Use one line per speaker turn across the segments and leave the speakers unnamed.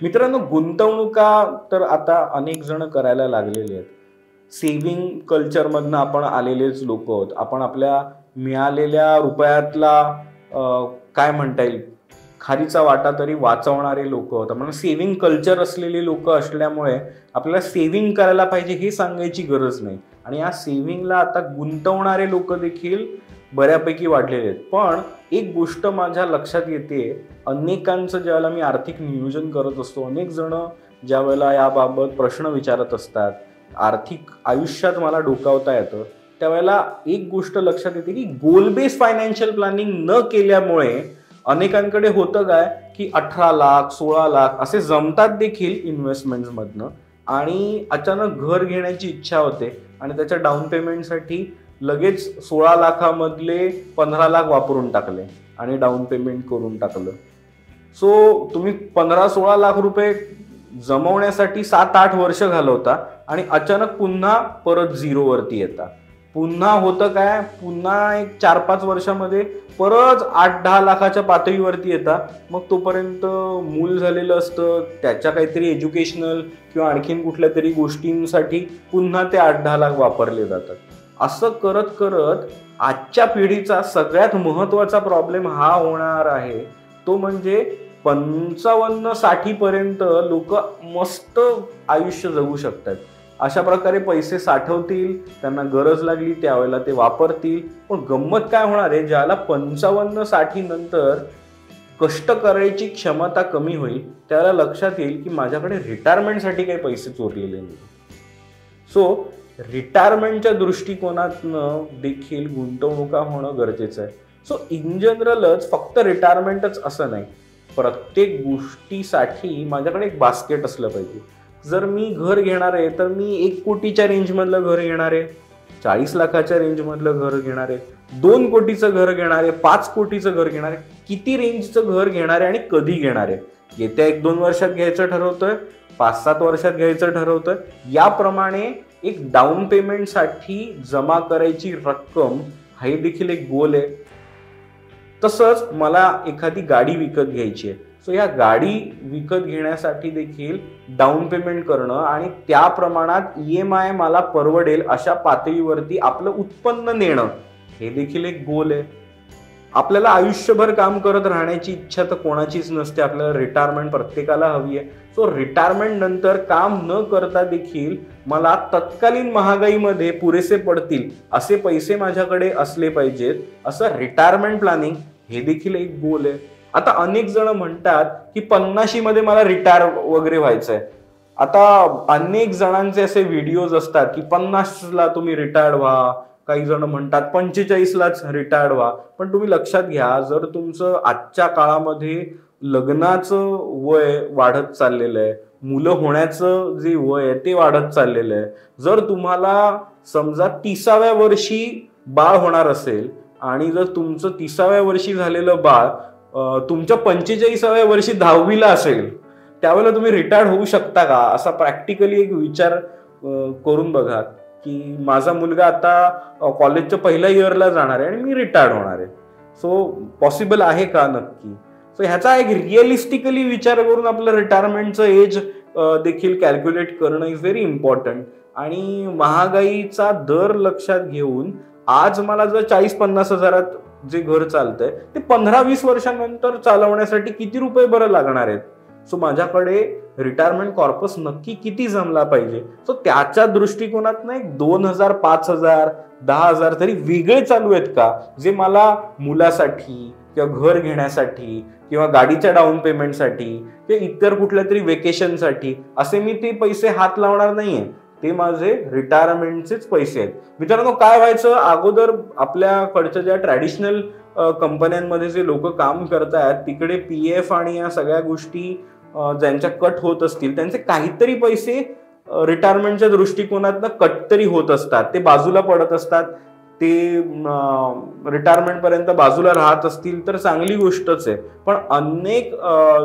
मित्रांनो, गुंतवणुका तर आता अनेक जण करायला लागलेले आहेत. सेव्हिंग कल्चरमधनं आपण आलेलेच लोकं आहोत. आपण आपल्या मिळालेल्या रुपयातला अ, काय म्हणता येईल, खारीचा वाटा तरी वाचवणारे लोकं आहोत. आपण सेव्हिंग कल्चर असलेली लोकं असल्यामुळे आपल्याला सेव्हिंग करायला पाहिजे हे सांगायची गरज नाही. आणि या सेव्हिंगला आता गुंतवणारे लोकं देखील बऱ्यापैकी वाढलेले आहेत. पण एक गोष्ट माझ्या लक्षात येते, अनेकांचं ज्यावेळेला मी आर्थिक नियोजन करत असतो, अनेक जण ज्यावेळेला याबाबत प्रश्न विचारत असतात, आर्थिक आयुष्यात मला डोकावता येतं, त्यावेळेला एक गोष्ट लक्षात येते की गोल बेस फायनान्शियल प्लॅनिंग न केल्यामुळे अनेकांकडे होतं काय की 18 लाख 16 लाख असे जमतात देखील इन्व्हेस्टमेंट्समधनं, आणि अचानक घर घेण्याची इच्छा होते आणि त्याच्या डाऊन पेमेंटसाठी लगेच 16 लाखामधले 15 लाख वापरून टाकले आणि डाऊन पेमेंट करून टाकलं. सो तुम्ही 15-16 लाख रुपये जमवण्यासाठी 7-8 वर्ष घालवता आणि अचानक पुन्हा परत झिरोवरती येता. पुन्हा होतं काय, पुन्हा एक 4-5 वर्षामध्ये परत 8-10 लाखाच्या पातळीवरती येता. मग तोपर्यंत मूल झालेलं असतं, त्याच्या काहीतरी एज्युकेशनल किंवा आणखीन कुठल्या तरी गोष्टींसाठी पुन्हा ते 8-10 लाख वापरले जातात. असं करत करत आजच्या पिढीचा सगळ्यात महत्त्वाचा प्रॉब्लेम हा होणार आहे, तो म्हणजे 55-60 पर्यंत लोक मस्त आयुष्य जगू शकतात. अशा प्रकारे पैसे साठवतील, त्यांना गरज लागली त्यावेळेला ते वापरतील. पण गंमत काय होणार आहे, ज्याला 55-60 नंतर कष्ट करायची क्षमता कमी होईल, त्याला लक्षात येईल की माझ्याकडे रिटायरमेंटसाठी काही पैसे चोरलेले नाही. सो रिटायरमेंटच्या दृष्टिकोनातनं देखील गुंतवणुका होणं गरजेचं आहे. सो इन जनरलच फक्त रिटायरमेंटच असं नाही, प्रत्येक गोष्टीसाठी माझ्याकडे एक बास्केट असलं पाहिजे. जर मी घर घेणार आहे तर मी 1 कोटीच्या रेंजमधलं घर घेणार आहे, 40 लाखाच्या रेंजमधलं घर घेणार आहे, 2 कोटीचं घर घेणार आहे, 5 कोटीचं घर घेणार आहे, किती रेंजचं घर घेणार आहे आणि कधी घेणार आहे. येत्या 1-2 वर्षात घ्यायचं ठरवतोय, 5-7 वर्षात घ्यायचं ठरवतोय. याप्रमाणे एक डाऊन पेमेंटसाठी जमा करायची रक्कम हे देखील एक गोल आहे. तसंच मला एखादी गाडी विकत घ्यायची आहे, सो या गाडी विकत घेण्यासाठी देखील डाऊन पेमेंट करणं आणि त्या प्रमाणात EMI मला परवडेल अशा पातळीवरती आपलं उत्पन्न नेणं हे देखील एक गोल आहे. आपल्याला आयुष्यभर काम करत राहण्याची इच्छा तर कोणाचीच नसते, आपल्याला रिटायरमेंट प्रत्येकाला हवी आहे. सो रिटायरमेंट नंतर काम न करता देखील मला तत्कालीन महागाईमध्ये पुरेसे पडतील असे पैसे माझ्याकडे असले पाहिजेत, असं रिटायरमेंट प्लॅनिंग हे देखील एक गोल आहे. आता अनेक जण म्हणतात की 50 मध्ये मला रिटायर वगैरे व्हायचंय. आता अनेक जणांचे असे व्हिडिओज असतात की 50ला तुम्ही रिटायर्ड व्हा, काही जण म्हणतात 45लाच रिटायर्ड व्हा. पण तुम्ही लक्षात घ्या, जर तुमचं आजच्या काळामध्ये लग्नाचं वय वाढत चाललेलं आहे, मुलं होण्याचं जे वय आहे ते वाढत चाललेलं आहे. जर तुम्हाला समजा 30व्या वर्षी बाळ होणार असेल आणि जर तुमचं 30व्या वर्षी झालेलं बाळ तुमच्या 45व्या वर्षी 10वीला असेल, त्यावेळेला तुम्ही रिटायर्ड होऊ शकता का? असा प्रॅक्टिकली एक विचार करून बघा की माझा मुलगा आता कॉलेजच्या पहिल्या इयरला जाणार आहे आणि मी रिटायर्ड होणार आहे. सो पॉसिबल आहे का नक्की? सो ह्याचा एक रिअलिस्टिकली विचार करून आपलं रिटायरमेंटचं एज देखील कॅल्क्युलेट करणं इज व्हेरी इम्पॉर्टंट. आणि महागाईचा दर लक्षात घेऊन आज मला जर 40-50 हजारात जे घर चालतंय ते 15-20 वर्षांनंतर चालवण्यासाठी किती रुपये बरं लागणार आहेत. सो माझ्याकडे रिटायरमेंट कॉर्पस नक्की किती जमला पाहिजे. सो त्याच्या दृष्टिकोनात एक 2,000, 5,000, 10,000 तरी वेगळे चालू आहेत का, जे मला मुलासाठी किंवा घर घेण्यासाठी किंवा गाडीच्या डाऊन पेमेंटसाठी किंवा इतर कुठल्या तरी वेकेशनसाठी असे मी ते पैसे हात लावणार नाहीये. ते माझे रिटायरमेंटचेच पैसे आहेत. मित्रांनो, काय व्हायचं अगोदर आपल्याकडच्या ज्या ट्रॅडिशनल कंपन्यांमध्ये जे लोक काम करतात तिकडे PF आणि या सगळ्या गोष्टी ज्यांच्या कट होत असतील त्यांचे काहीतरी पैसे रिटायरमेंटच्या दृष्टिकोनातनं कट तरी होत असतात, ते बाजूला पडत असतात. ते रिटायरमेंट पर्यंत बाजूला राहत असतील तर चांगली गोष्टच आहे. पण अनेक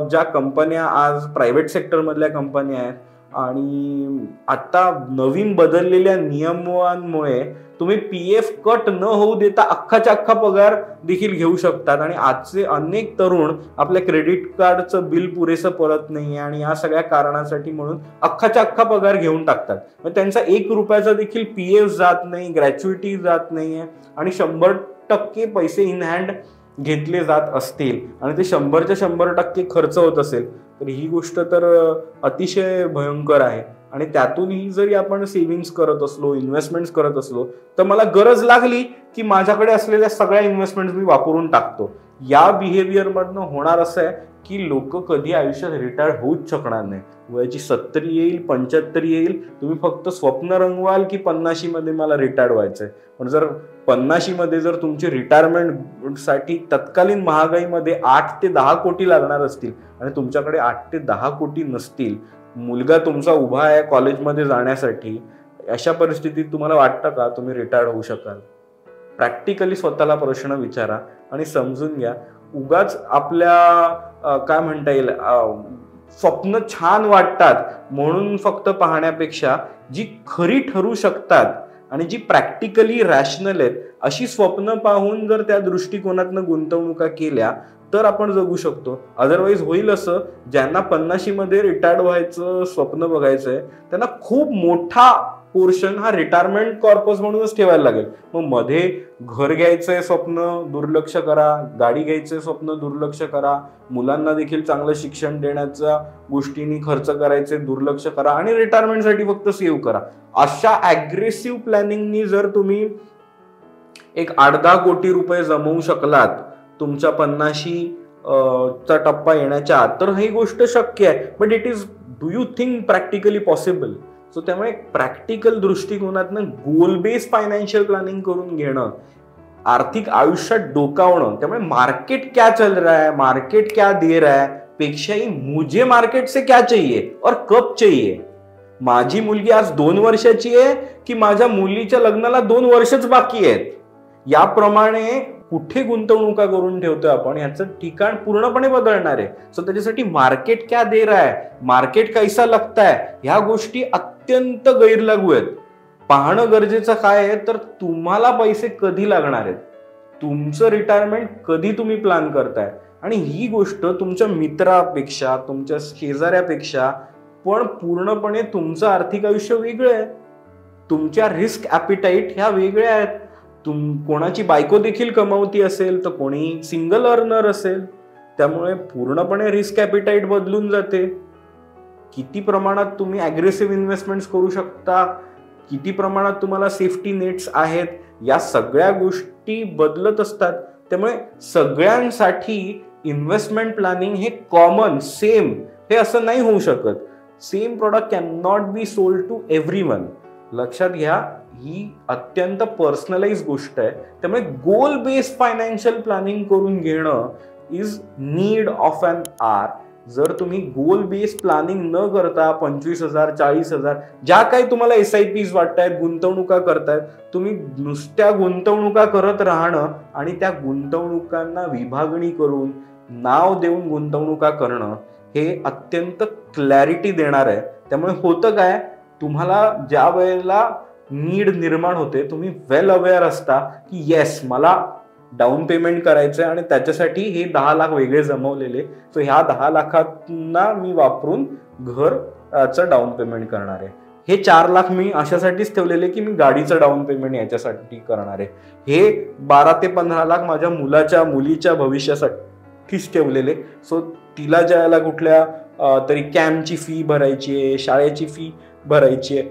ज्या कंपन्या आज प्रायव्हेट सेक्टर मधल्या कंपन्या आहेत, आणि आता नवीन बदललेल्या नियमांमुळे तुम्ही PF कट न होऊ देता अख्खाच्या अख्खा पगार देखील घेऊ शकतात. आणि आजचे अनेक तरुण आपल्या क्रेडिट कार्डचं बिल पुरेसं परत नाही आणि या सगळ्या कारणासाठी म्हणून अख्खाच्या अख्खा पगार घेऊन टाकतात. मग त्यांचा 1 रुपयाचा देखील PF जात नाही, ग्रॅच्युइटी जात नाहीये आणि 100% पैसे इन हँड घेतले जात असतील आणि ते 100च्या 100% खर्च होत असेल तर ही गोष्ट तर अतिशय भयंकर आहे. आणि त्यातूनही जरी आपण सेव्हिंग्स करत असलो, इन्व्हेस्टमेंट्स करत असलो तर मला गरज लागली की माझ्याकडे असलेल्या सगळ्या इन्व्हेस्टमेंट्स मी वापरून टाकतो. या बिहेवियर मधनं होणार असं आहे की लोक कधी आयुष्यात रिटायर होऊच शकणार नाही. वयाची 70 येईल, 75 येईल, तुम्ही फक्त स्वप्न रंगवाल की 50 मध्ये मला रिटायर व्हायचंय. पण जर 50 मध्ये जर तुमची रिटायरमेंट साठी तत्कालीन महागाईमध्ये 8 ते 10 कोटी लागणार असतील आणि तुमच्याकडे 8 ते 10 कोटी नसतील, मुलगा तुमचा उभा आहे कॉलेजमध्ये जाण्यासाठी, अशा परिस्थितीत तुम्हाला वाटतं का तुम्ही रिटायर होऊ शकाल? प्रॅक्टिकली स्वतःला प्रश्न विचारा आणि समजून घ्या. उगाच आपल्या काय म्हणता येईल स्वप्न छान वाटतात म्हणून फक्त पाहण्यापेक्षा जी खरी ठरू शकतात आणि जी प्रॅक्टिकली रॅशनल आहेत अशी स्वप्न पाहून जर त्या दृष्टिकोनातनं गुंतवणुका केल्या तर आपण जगू शकतो. अदरवाईज होईल असं, ज्यांना 50 मध्ये रिटायर्ड व्हायचं स्वप्न बघायचंय त्यांना खूप मोठा पोर्शन हा रिटायरमेंट कॉर्पस म्हणूनच ठेवायला लागेल. मग मध्ये घर घ्यायचंय स्वप्न दुर्लक्ष करा, गाडी घ्यायचंय स्वप्न दुर्लक्ष करा, मुलांना देखील चांगलं शिक्षण देण्याच्या गोष्टींनी खर्च करायचे दुर्लक्ष करा आणि रिटायरमेंटसाठी फक्त सेव्ह करा. अशा अग्रेसिव्ह प्लॅनिंगनी जर तुम्ही एक 8-10 कोटी रुपये जमवू शकलात तुमच्या 50 चा टप्पा येण्याच्या आत तर ही गोष्ट शक्य आहे. But it is, do you think practically possible? So त्यामुळे प्रॅक्टिकल दृष्टिकोनातनं गोल बेस्ड फायनान्शियल प्लॅनिंग करून घेणं, आर्थिक आयुष्यात डोकावणं. त्यामुळे मार्केट क्या चल रहा है, मार्केट क्या दे रहा है पेक्षाही मुझे मार्केट से क्या चाहिए और कब चाहिए. माझी मुलगी आज 2 वर्षाची आहे की माझ्या मुलीच्या लग्नाला 2 वर्षच बाकी आहेत, याप्रमाणे कुठे गुंतवणुका करून ठेवतोय आपण ह्याचं ठिकाण पूर्णपणे बदलणार आहे. सो त्याच्यासाठी मार्केट क्या दे रहा है, मार्केट कैसा लगता है, ह्या गोष्टी अत्यंत गैरलागू आहेत. पाहणं गरजेचं काय आहे तर तुम्हाला पैसे कधी लागणार आहेत, तुमचं रिटायरमेंट कधी तुम्ही प्लॅन करताय. आणि ही गोष्ट तुमच्या मित्रापेक्षा, तुमच्या शेजाऱ्यापेक्षा पण पूर्णपणे तुमचं आर्थिक आयुष्य वेगळं आहे. तुमच्या रिस्क ॲपिटाईट ह्या वेगळ्या आहेत. कोणाची बायको देखील कमावती असेल तर कोणी सिंगल अर्नर असेल, त्यामुळे पूर्णपणे रिस्क ॲपिटाईट बदलून जाते. किती प्रमाणात तुम्ही अग्रेसिव्ह इन्व्हेस्टमेंट्स करू शकता, किती प्रमाणात तुम्हाला सेफ्टी नेट्स आहेत, या सगळ्या गोष्टी बदलत असतात. त्यामुळे सगळ्यांसाठी इन्व्हेस्टमेंट प्लॅनिंग हे कॉमन सेम हे असं नाही होऊ शकत. Same product can not be sold to everyone. लक्षात घ्या, ही अत्यंत पर्सनलाइज गोष्ट आहे. त्यामुळे गोल बेस्ड फायनान्शियल प्लॅनिंग करून घेणं is need of an hour. जर तुम्ही गोल बेस्ड प्लॅनिंग न करता 25,000 40,000 ज्या काही तुम्हाला SIPs वाटतायत, गुंतवणुका करतायत, तुम्ही नुसत्या गुंतवणुका करत राहणं आणि त्या गुंतवणुकांना विभागणी करून नाव देऊन गुंतवणुका करणं हे अत्यंत क्लॅरिटी देणार आहे. त्यामुळे होतं काय, तुम्हाला ज्या वेळेला नीड निर्माण होते तुम्ही वेल अवेअर असता की येस मला डाऊन पेमेंट करायचंय आणि त्याच्यासाठी हे 10 लाख वेगळे जमवलेले, सो ह्या 10 लाखांना मी वापरून घरचं डाऊन पेमेंट करणार आहे. हे 4 लाख मी अशासाठीच ठेवलेले की मी गाडीचं डाऊन पेमेंट याच्यासाठी करणार आहे. हे 12 ते 15 लाख माझ्या मुलीच्या भविष्यासाठीच ठेवलेले. सो तिला ज्याला कुठल्या तरी कॅम्पची फी भरायची आहे, शाळेची फी भरायची आहे,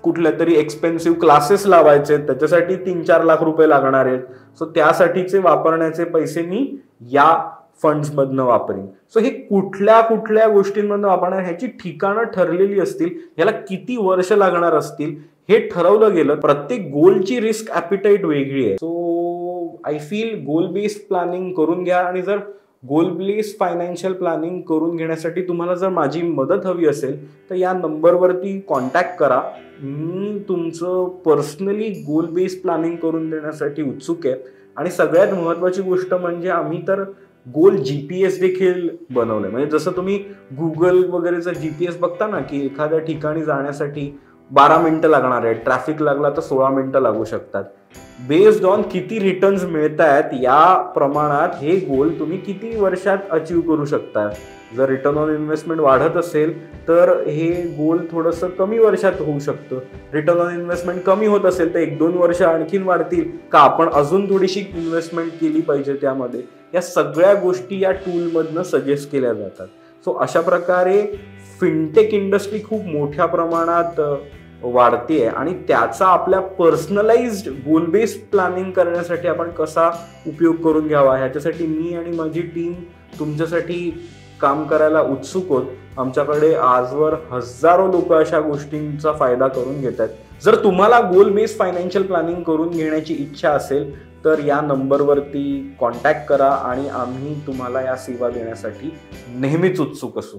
कुठल्या तरी एक्सपेन्सिव्ह क्लासेस लावायचे त्याच्यासाठी 3-4 लाख रुपये लागणार आहेत. सो त्यासाठीचे वापरण्याचे पैसे मी या फंड्स मधनं वापरेन. सो हे कुठल्या गोष्टींमधनं वापरणार ह्याची ठिकाणं ठरलेली असतील, याला किती वर्ष लागणार असतील हे ठरवलं गेलं. प्रत्येक गोलची रिस्क ॲपिटाईट वेगळी आहे. So I feel goal based planning करून घ्या. आणि जर गोल बेस्ड फायनान्शियल प्लॅनिंग करून घेण्यासाठी तुम्हाला जर माझी मदत हवी असेल तर या नंबरवरती कॉन्टॅक्ट करा. मी तुमचं पर्सनली गोल बेस्ड प्लॅनिंग करून देण्यासाठी उत्सुक आहे. आणि सगळ्यात महत्त्वाची गोष्ट म्हणजे आम्ही तर गोल GPS देखील बनवलंय. म्हणजे जसं तुम्ही गुगल वगैरेचा GPS बघता ना, की एखाद्या ठिकाणी जाण्यासाठी 12 मिनिटं लागणार आहे, ट्रॅफिक लागला तर 16 मिनिटं लागू शकतात. बेस्ड ऑन किती रिटर्न्स मिळत आहेत या प्रमाणात हे गोल तुम्ही किती वर्षात अचीव्ह करू शकता. जर रिटर्न ऑन इन्व्हेस्टमेंट वाढत असेल तर हे गोल थोडंसं कमी वर्षात होऊ शकतं. रिटर्न ऑन इन्व्हेस्टमेंट कमी होत असेल तर 1-2 वर्ष आणखीन वाढतील का, आपण अजून थोडीशी इन्व्हेस्टमेंट केली पाहिजे त्यामध्ये. या सगळ्या गोष्टी या टूलमधनं सजेस्ट केल्या जातात. सो अशा प्रकारे फिनटेक इंडस्ट्री खूप मोठ्या प्रमाणात वाढतीये आणि त्याचा आपल्या पर्सनलाइज्ड गोल बेस्ड प्लॅनिंग करण्यासाठी आपण कसा उपयोग करून घ्यावा ह्याच्यासाठी मी आणि माझी टीम तुमच्यासाठी काम करायला उत्सुक आहोत. आमच्याकडे आजवर हजारो लोक अशा गोष्टींचा फायदा करून घेत आहेत. जर तुम्हाला गोल बेस्ड फायनान्शियल प्लॅनिंग करून घेण्याची इच्छा असेल तर या नंबरवरती कॉन्टॅक्ट करा आणि आम्ही तुम्हाला या सेवा देण्यासाठी नेहमीच उत्सुक असू.